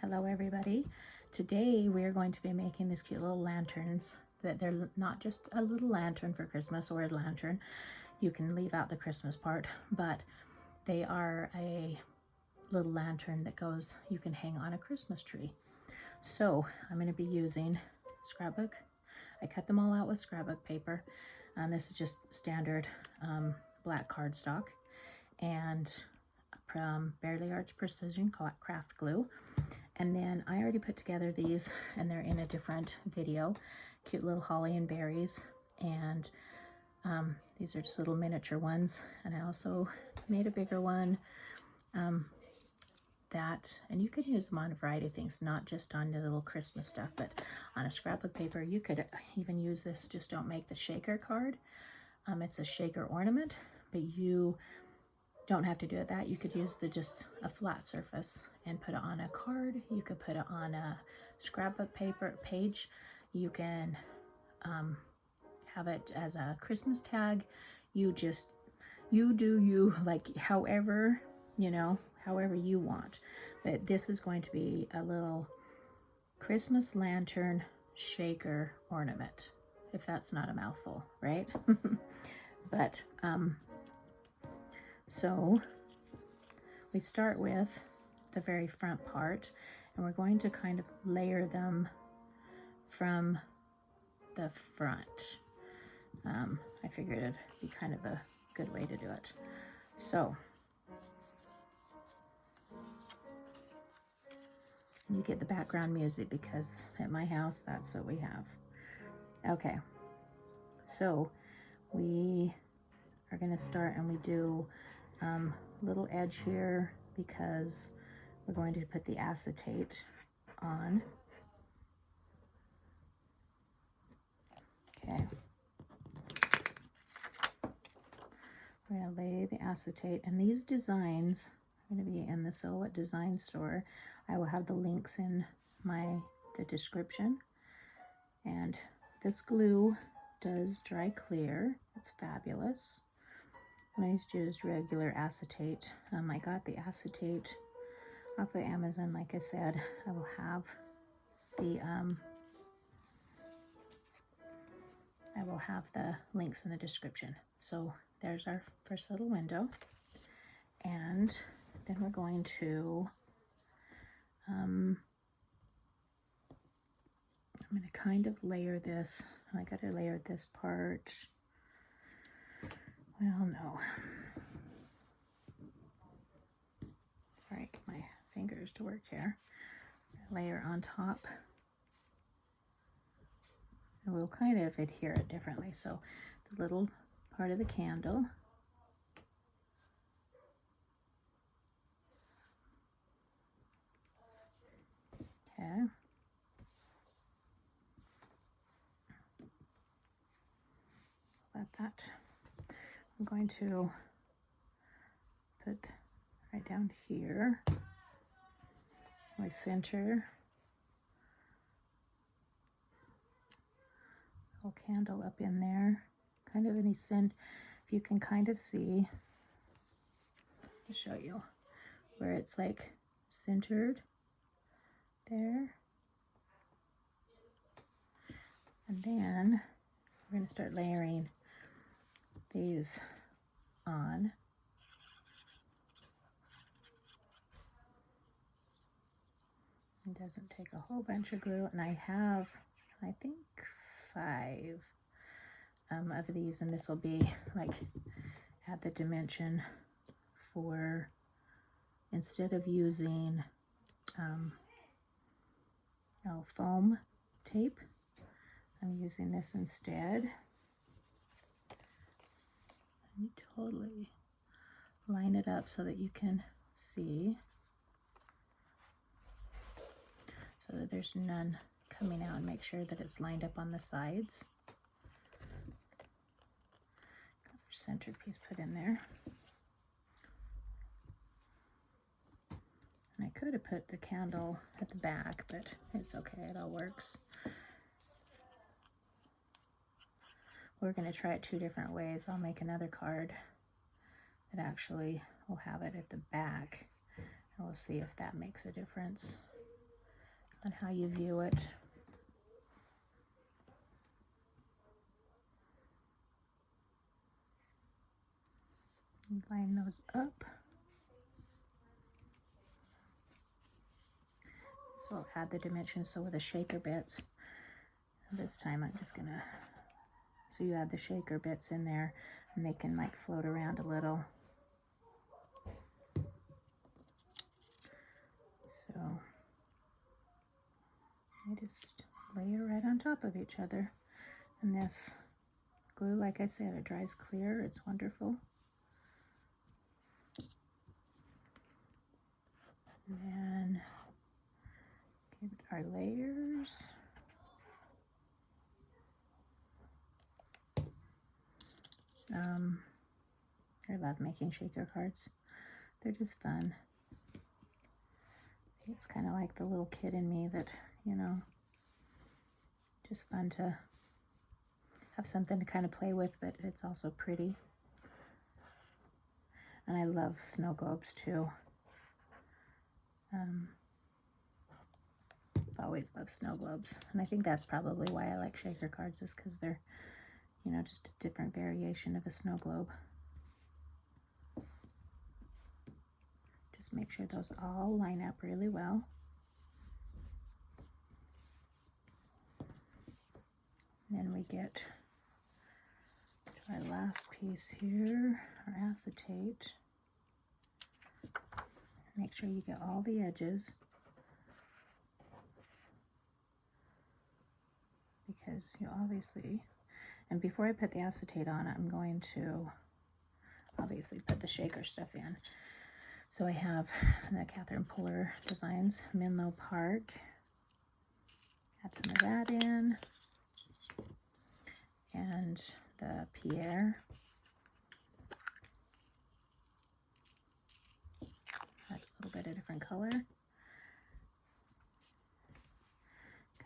Hello everybody. Today we are going to be making these cute little lanterns. That they're not just a little lantern for Christmas or a lantern. You can leave out the Christmas part, but they are a little lantern that goes, you can hang on a Christmas tree. So I'm going to be using scrapbook. I cut them all out with scrapbook paper, and this is just standard black cardstock and Barely Arts Precision Craft Glue. And then I already put together these, and they're in a different video. Cute little holly and berries, and these are just little miniature ones. And I also made a bigger one and you could use them on a variety of things, not just on the little Christmas stuff, but on a scrapbook paper. You could even use this, just don't make the shaker card. It's a shaker ornament, but you don't have to do it that. You could use just a flat surface and put it on a card. You could put it on a scrapbook paper page. You can have it as a Christmas tag. You do you, like however you want. But this is going to be a little Christmas lantern shaker ornament, if that's not a mouthful, right? But so we start with the very front part, and we're going to kind of layer them from the front. I figured it'd be kind of a good way to do it. So you get the background music because at my house, that's what we have. Okay, so we are going to start, and we do little edge here because we're going to put the acetate on. Okay. We're going to lay the acetate, and these designs are going to be in the Silhouette Design Store. I will have the links in the description. And this glue does dry clear. It's fabulous. And I just used regular acetate. I got the acetate off of Amazon. Like I said, I will have the links in the description. So there's our first little window, and then we're going to I'm going to kind of layer this. I got to layer this part. Well, no. Sorry, get my fingers to work here. Layer on top. And we'll kind of adhere it differently. So the little part of the candle. Okay. Let that. I'm going to put right down here. My center. Little candle up in there. Kind of any scent. If you can kind of see, I'll show you where it's like centered there. And then we're going to start layering these on. It doesn't take a whole bunch of glue, and I have, I think, 5 of these, and this will be like at the dimension for, instead of using foam tape, I'm using this instead. And you totally line it up so that you can see, so that there's none coming out, and make sure that it's lined up on the sides. Centerpiece put in there. And I could have put the candle at the back, but it's okay, it all works. We're going to try it 2 different ways. I'll make another card that actually will have it at the back, and we'll see if that makes a difference. on how you view it. Line those up. So I'll add the dimensions. So with the shaker bits, this time I'm just gonna, so you add the shaker bits in there and they can like float around a little. So I just layer right on top of each other. And this glue, like I said, it dries clear. It's wonderful. And then give it our layers. I love making shaker cards. They're just fun. It's kind of like the little kid in me that, you know, just fun to have something to kind of play with, but it's also pretty. And I love snow globes too. I've always loved snow globes. And I think that's probably why I like shaker cards, is because they're, you know, just a different variation of a snow globe. Just make sure those all line up really well. And then we get to our last piece here, our acetate. Make sure you get all the edges, because you obviously, and before I put the acetate on, I'm going to obviously put the shaker stuff in. So I have the Catherine Puller Designs Menlo Park. Add some of that in. And the Pierre. Add a little bit of different color.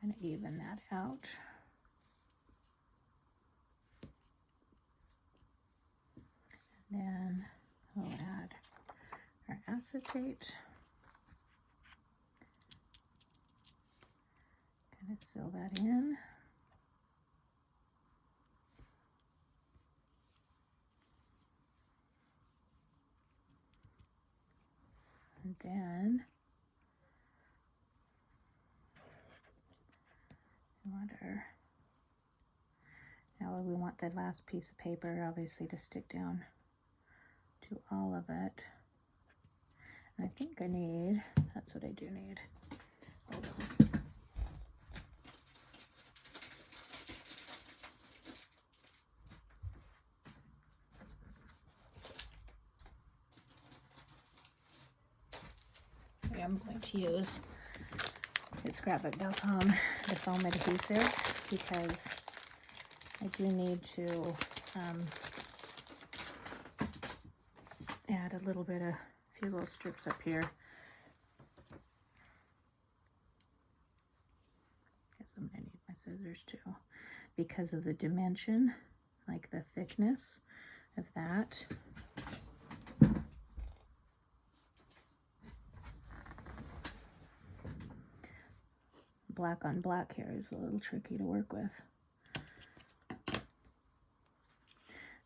Kind of even that out. And then we'll add our acetate. Kind of seal that in. And then now we want the last piece of paper obviously to stick down to all of it. And I think I need, that's what I do need. Hold on. I'm going to use scrapbook.com, the foam adhesive, because I do need to add a little bit of, a few little strips up here. Guess I'm gonna need my scissors too, because of the dimension, like the thickness of that. Black on black here is a little tricky to work with.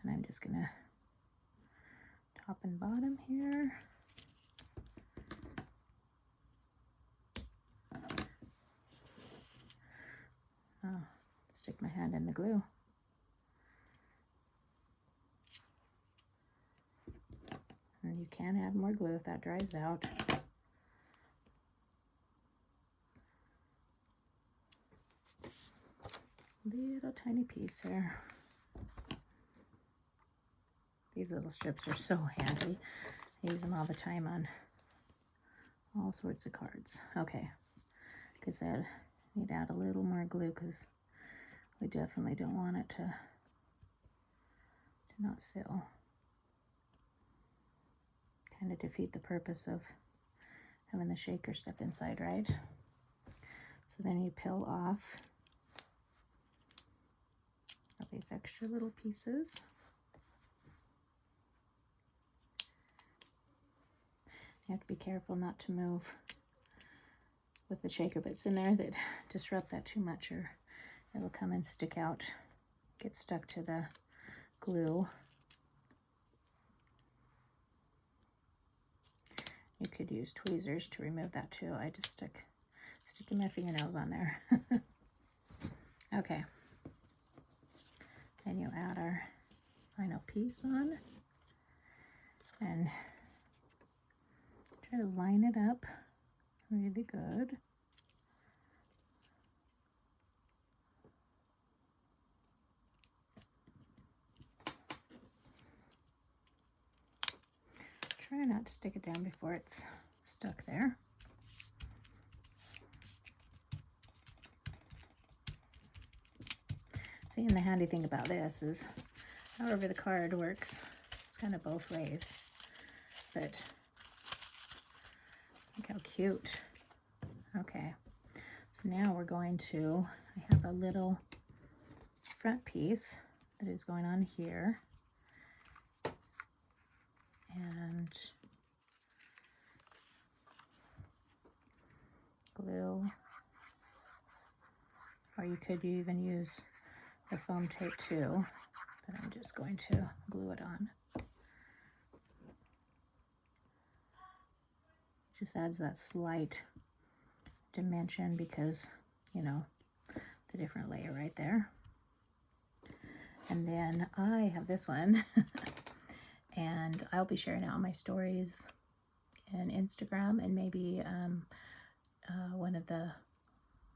And I'm just gonna top and bottom here. Oh, stick my hand in the glue. And you can add more glue if that dries out. Little tiny piece there. These little strips are so handy. I use them all the time on all sorts of cards. Okay, because I need to add a little more glue, because we definitely don't want it to not seal. Kind of defeat the purpose of having the shaker stuff inside, right? So then you peel off all these extra little pieces. You have to be careful not to move with the shaker bits in there that disrupt that too much, or it'll come and stick out, get stuck to the glue. You could use tweezers to remove that too. I just sticking my fingernails on there. Okay. And you add our final piece on and try to line it up really good. Try not to stick it down before it's stuck there. See, and the handy thing about this is, however the card works, it's kind of both ways. But look how cute. Okay, so now we're going to, I have a little front piece that is going on here. And glue, or you could even use the foam tape too, but I'm just going to glue it on. Just adds that slight dimension because, you know, the different layer right there. And then I have this one and I'll be sharing it on my stories and Instagram, and maybe one of the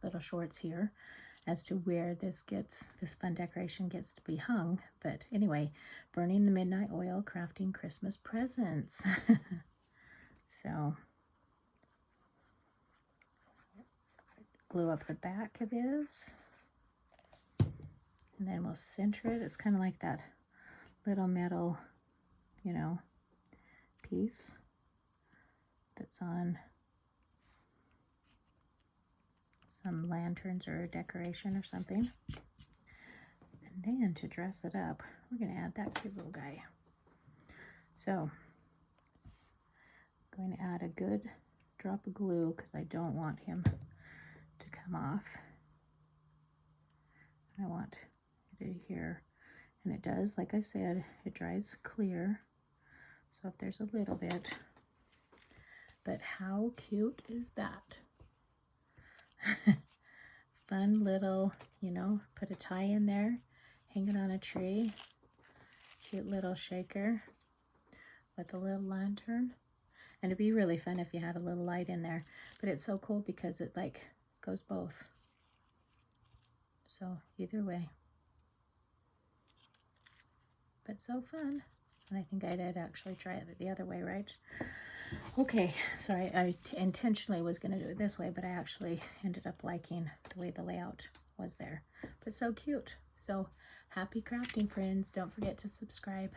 little shorts here as to where this fun decoration gets to be hung. But anyway, burning the midnight oil, crafting Christmas presents. So glue up the back of this, and then we'll center it. It's kind of like that little metal, you know, piece that's on some lanterns or a decoration or something. And then to dress it up, we're going to add that cute little guy. So I'm going to add a good drop of glue because I don't want him to come off. I want it here, and it does, like I said, it dries clear. So if there's a little bit, but how cute is that? Fun little, you know, put a tie in there, hang it on a tree. Cute little shaker with a little lantern. And it'd be really fun if you had a little light in there. But it's so cool because it like goes both. So either way. But so fun. And I think I'd actually try it the other way, right? Okay, so I intentionally was going to do it this way, but I actually ended up liking the way the layout was there. But so cute. So happy crafting, friends. Don't forget to subscribe.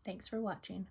Thanks for watching.